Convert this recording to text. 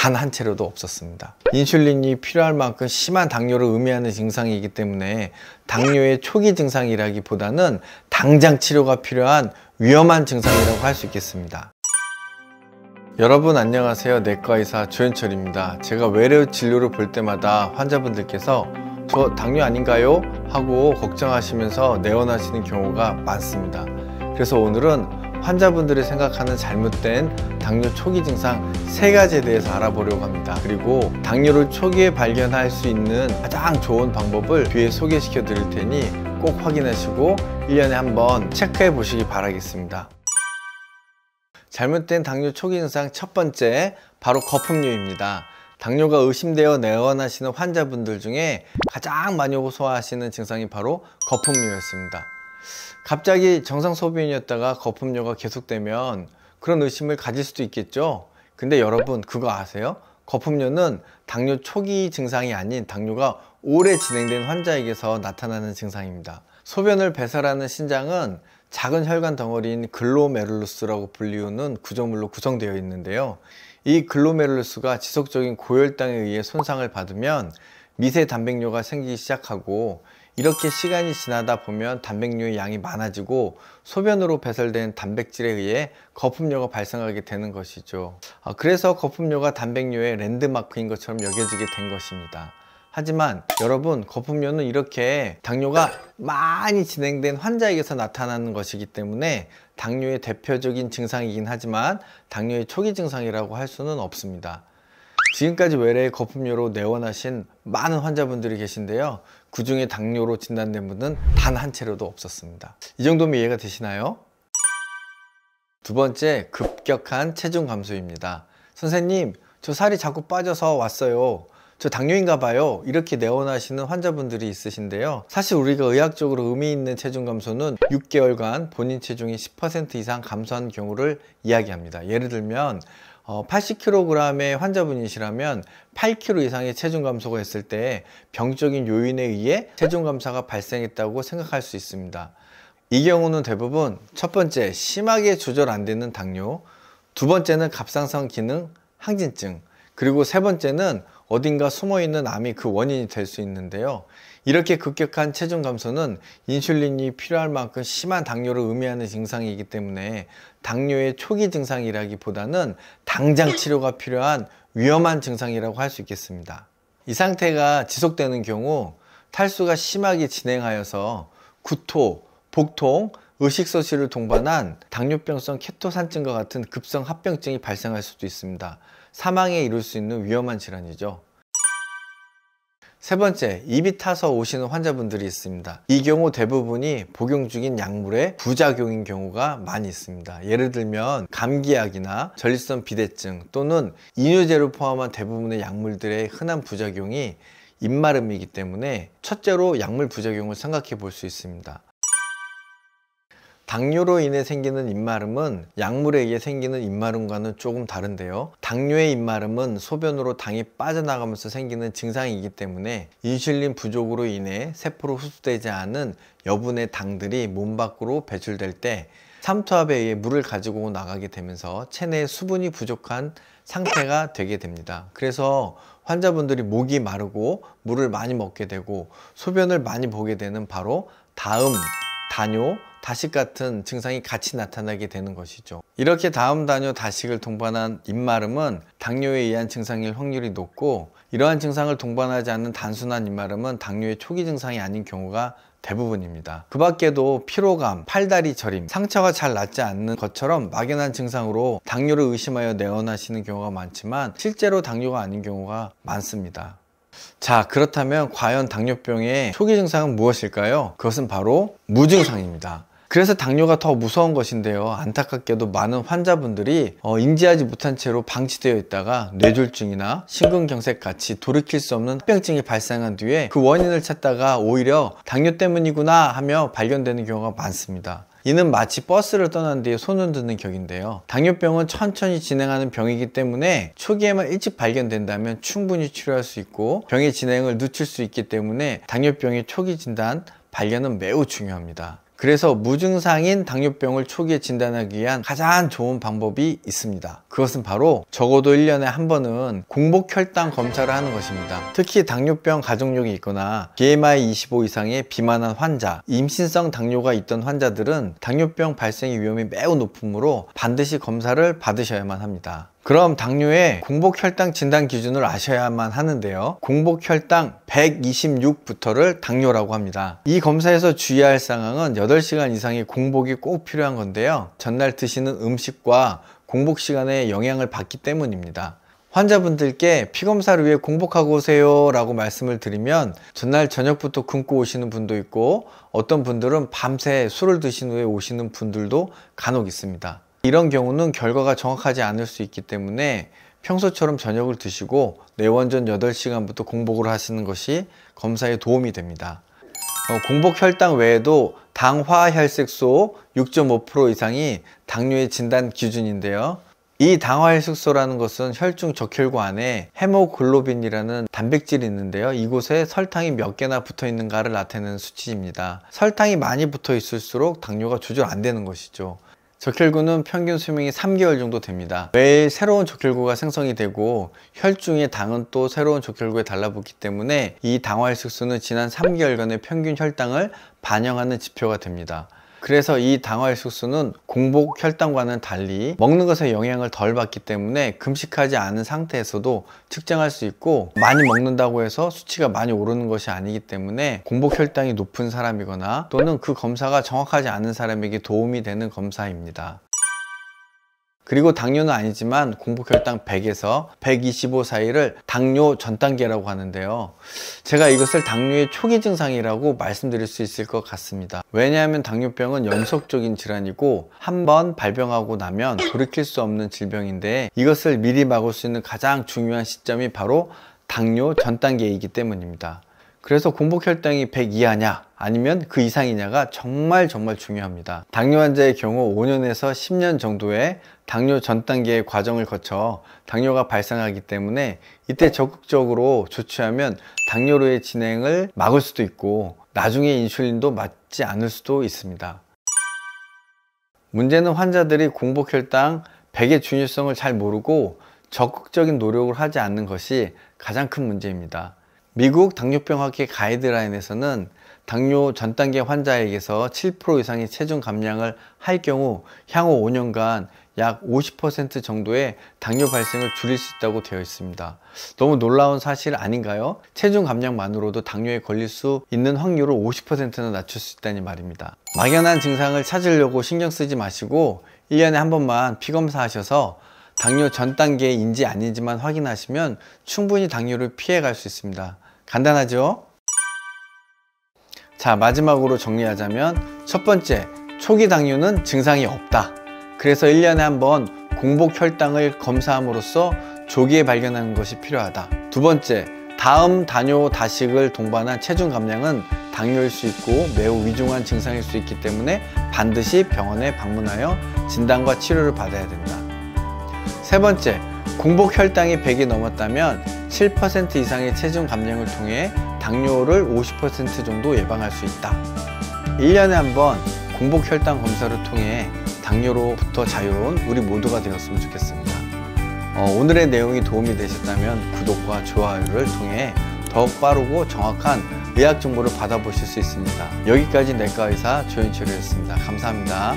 단 한 차례도 없었습니다. 인슐린이 필요할 만큼 심한 당뇨를 의미하는 증상이기 때문에 당뇨의 초기 증상이라기보다는 당장 치료가 필요한 위험한 증상이라고 할 수 있겠습니다. 여러분 안녕하세요. 내과의사 조현철입니다. 제가 외래 진료를 볼 때마다 환자분들께서 저 당뇨 아닌가요? 하고 걱정하시면서 내원하시는 경우가 많습니다. 그래서 오늘은 환자분들이 생각하는 잘못된 당뇨 초기 증상 3가지에 대해서 알아보려고 합니다. 그리고 당뇨를 초기에 발견할 수 있는 가장 좋은 방법을 뒤에 소개시켜 드릴 테니 꼭 확인하시고 1년에 한번 체크해 보시기 바라겠습니다. 잘못된 당뇨 초기 증상 첫 번째, 바로 거품류입니다. 당뇨가 의심되어 내원하시는 환자분들 중에 가장 많이 호소하시는 증상이 바로 거품류였습니다. 갑자기 정상 소변이었다가 거품류가 계속되면 그런 의심을 가질 수도 있겠죠. 근데 여러분 그거 아세요? 거품류는 당뇨 초기 증상이 아닌 당뇨가 오래 진행된 환자에게서 나타나는 증상입니다. 소변을 배설하는 신장은 작은 혈관 덩어리인 글로메룰루스라고 불리우는 구조물로 구성되어 있는데요. 이 글로메룰루스가 지속적인 고혈당에 의해 손상을 받으면 미세 단백뇨가 생기기 시작하고, 이렇게 시간이 지나다 보면 단백뇨의 양이 많아지고 소변으로 배설된 단백질에 의해 거품뇨가 발생하게 되는 것이죠. 그래서 거품뇨가 단백뇨의 랜드마크인 것처럼 여겨지게 된 것입니다. 하지만 여러분, 거품뇨는 이렇게 당뇨가 많이 진행된 환자에게서 나타나는 것이기 때문에 당뇨의 대표적인 증상이긴 하지만 당뇨의 초기 증상이라고 할 수는 없습니다. 지금까지 외래의 거품뇨로 내원하신 많은 환자분들이 계신데요, 그 중에 당뇨로 진단된 분은 단 한 차례도 없었습니다. 이 정도면 이해가 되시나요? 두 번째, 급격한 체중 감소입니다. 선생님, 저 살이 자꾸 빠져서 왔어요. 저 당뇨인가 봐요. 이렇게 내원하시는 환자분들이 있으신데요, 사실 우리가 의학적으로 의미 있는 체중 감소는 6개월간 본인 체중이 10% 이상 감소한 경우를 이야기합니다. 예를 들면 80kg의 환자분이시라면 8kg 이상의 체중 감소가 했을 때 병적인 요인에 의해 체중 감소가 발생했다고 생각할 수 있습니다. 이 경우는 대부분 첫 번째, 심하게 조절 안 되는 당뇨, 두 번째는 갑상선 기능 항진증, 그리고 세 번째는 어딘가 숨어있는 암이 그 원인이 될 수 있는데요. 이렇게 급격한 체중 감소는 인슐린이 필요할 만큼 심한 당뇨를 의미하는 증상이기 때문에 당뇨의 초기 증상이라기보다는 당장 치료가 필요한 위험한 증상이라고 할 수 있겠습니다. 이 상태가 지속되는 경우 탈수가 심하게 진행하여서 구토, 복통, 의식소실을 동반한 당뇨병성 케토산증과 같은 급성 합병증이 발생할 수도 있습니다. 사망에 이를 수 있는 위험한 질환이죠. 세 번째, 입이 타서 오시는 환자분들이 있습니다. 이 경우 대부분이 복용 중인 약물의 부작용인 경우가 많이 있습니다. 예를 들면 감기약이나 전립선 비대증 또는 이뇨제를 포함한 대부분의 약물들의 흔한 부작용이 입마름이기 때문에 첫째로 약물 부작용을 생각해 볼 수 있습니다. 당뇨로 인해 생기는 입마름은 약물에 의해 생기는 입마름과는 조금 다른데요, 당뇨의 입마름은 소변으로 당이 빠져나가면서 생기는 증상이기 때문에 인슐린 부족으로 인해 세포로 흡수되지 않은 여분의 당들이 몸 밖으로 배출될 때 삼투압에 의해 물을 가지고 나가게 되면서 체내에 수분이 부족한 상태가 되게 됩니다. 그래서 환자분들이 목이 마르고 물을 많이 먹게 되고 소변을 많이 보게 되는 바로 다음, 다뇨, 다식 같은 증상이 같이 나타나게 되는 것이죠. 이렇게 다음, 다뇨, 다식을 동반한 입마름은 당뇨에 의한 증상일 확률이 높고, 이러한 증상을 동반하지 않는 단순한 입마름은 당뇨의 초기 증상이 아닌 경우가 대부분입니다. 그 밖에도 피로감, 팔다리 저림, 상처가 잘 낫지 않는 것처럼 막연한 증상으로 당뇨를 의심하여 내원하시는 경우가 많지만 실제로 당뇨가 아닌 경우가 많습니다. 자, 그렇다면 과연 당뇨병의 초기 증상은 무엇일까요? 그것은 바로 무증상입니다. 그래서 당뇨가 더 무서운 것인데요, 안타깝게도 많은 환자분들이 인지하지 못한 채로 방치되어 있다가 뇌졸중이나 심근경색 같이 돌이킬 수 없는 합병증이 발생한 뒤에 그 원인을 찾다가 오히려 당뇨 때문이구나 하며 발견되는 경우가 많습니다. 이는 마치 버스를 떠난 뒤에 손 흔드는 격인데요, 당뇨병은 천천히 진행하는 병이기 때문에 초기에만 일찍 발견된다면 충분히 치료할 수 있고 병의 진행을 늦출 수 있기 때문에 당뇨병의 초기 진단, 발견은 매우 중요합니다. 그래서 무증상인 당뇨병을 초기에 진단하기 위한 가장 좋은 방법이 있습니다. 그것은 바로 적어도 1년에 한 번은 공복 혈당 검사를 하는 것입니다. 특히 당뇨병 가족력이 있거나 BMI 25 이상의 비만한 환자, 임신성 당뇨가 있던 환자들은 당뇨병 발생의 위험이 매우 높으므로 반드시 검사를 받으셔야만 합니다. 그럼 당뇨의 공복 혈당 진단 기준을 아셔야만 하는데요. 공복 혈당 126부터를 당뇨라고 합니다. 이 검사에서 주의할 사항은 8시간 이상의 공복이 꼭 필요한 건데요. 전날 드시는 음식과 공복 시간에 영향을 받기 때문입니다. 환자분들께 피검사를 위해 공복하고 오세요 라고 말씀을 드리면 전날 저녁부터 굶고 오시는 분도 있고 어떤 분들은 밤새 술을 드신 후에 오시는 분들도 간혹 있습니다. 이런 경우는 결과가 정확하지 않을 수 있기 때문에 평소처럼 저녁을 드시고 내원전 8시간부터 공복을 하시는 것이 검사에 도움이 됩니다. 공복 혈당 외에도 당화혈색소 6.5% 이상이 당뇨의 진단 기준인데요. 이 당화혈색소라는 것은 혈중 적혈구 안에 헤모글로빈이라는 단백질이 있는데요. 이곳에 설탕이 몇 개나 붙어 있는가를 나타내는 수치입니다. 설탕이 많이 붙어 있을수록 당뇨가 조절 안 되는 것이죠. 적혈구는 평균 수명이 3개월 정도 됩니다. 매일 새로운 적혈구가 생성이 되고 혈중의 당은 또 새로운 적혈구에 달라붙기 때문에 이 당화혈색소는 지난 3개월간의 평균 혈당을 반영하는 지표가 됩니다. 그래서 이 당화혈색소는 공복 혈당과는 달리 먹는 것에 영향을 덜 받기 때문에 금식하지 않은 상태에서도 측정할 수 있고, 많이 먹는다고 해서 수치가 많이 오르는 것이 아니기 때문에 공복 혈당이 높은 사람이거나 또는 그 검사가 정확하지 않은 사람에게 도움이 되는 검사입니다. 그리고 당뇨는 아니지만 공복 혈당 100에서 125 사이를 당뇨 전 단계라고 하는데요. 제가 이것을 당뇨의 초기 증상이라고 말씀드릴 수 있을 것 같습니다. 왜냐하면 당뇨병은 연속적인 질환이고 한번 발병하고 나면 돌이킬 수 없는 질병인데 이것을 미리 막을 수 있는 가장 중요한 시점이 바로 당뇨 전 단계이기 때문입니다. 그래서 공복 혈당이 100 이하냐 아니면 그 이상이냐가 정말 중요합니다. 당뇨 환자의 경우 5년에서 10년 정도의 당뇨 전 단계의 과정을 거쳐 당뇨가 발생하기 때문에 이때 적극적으로 조치하면 당뇨로의 진행을 막을 수도 있고 나중에 인슐린도 맞지 않을 수도 있습니다. 문제는 환자들이 공복 혈당 100의 중요성을 잘 모르고 적극적인 노력을 하지 않는 것이 가장 큰 문제입니다. 미국 당뇨병학회 가이드라인에서는 당뇨 전 단계 환자에게서 7% 이상의 체중 감량을 할 경우 향후 5년간 약 50% 정도의 당뇨 발생을 줄일 수 있다고 되어 있습니다. 너무 놀라운 사실 아닌가요? 체중 감량만으로도 당뇨에 걸릴 수 있는 확률을 50%나 낮출 수 있다니 말입니다. 막연한 증상을 찾으려고 신경 쓰지 마시고 1년에 한 번만 피검사 하셔서 당뇨 전 단계인지 아닌지만 확인하시면 충분히 당뇨를 피해갈 수 있습니다. 간단하죠? 자, 마지막으로 정리하자면 첫 번째, 초기 당뇨는 증상이 없다. 그래서 1년에 한 번 공복 혈당을 검사함으로써 조기에 발견하는 것이 필요하다. 두 번째, 다음 당뇨 다식을 동반한 체중 감량은 당뇨일 수 있고 매우 위중한 증상일 수 있기 때문에 반드시 병원에 방문하여 진단과 치료를 받아야 된다. 세 번째, 공복 혈당이 100이 넘었다면 7% 이상의 체중 감량을 통해 당뇨를 50% 정도 예방할 수 있다. 1년에 한 번 공복 혈당 검사를 통해 당뇨로부터 자유로운 우리 모두가 되었으면 좋겠습니다. 오늘의 내용이 도움이 되셨다면 구독과 좋아요를 통해 더욱 빠르고 정확한 의학 정보를 받아보실 수 있습니다. 여기까지 내과의사 조현철이었습니다. 감사합니다.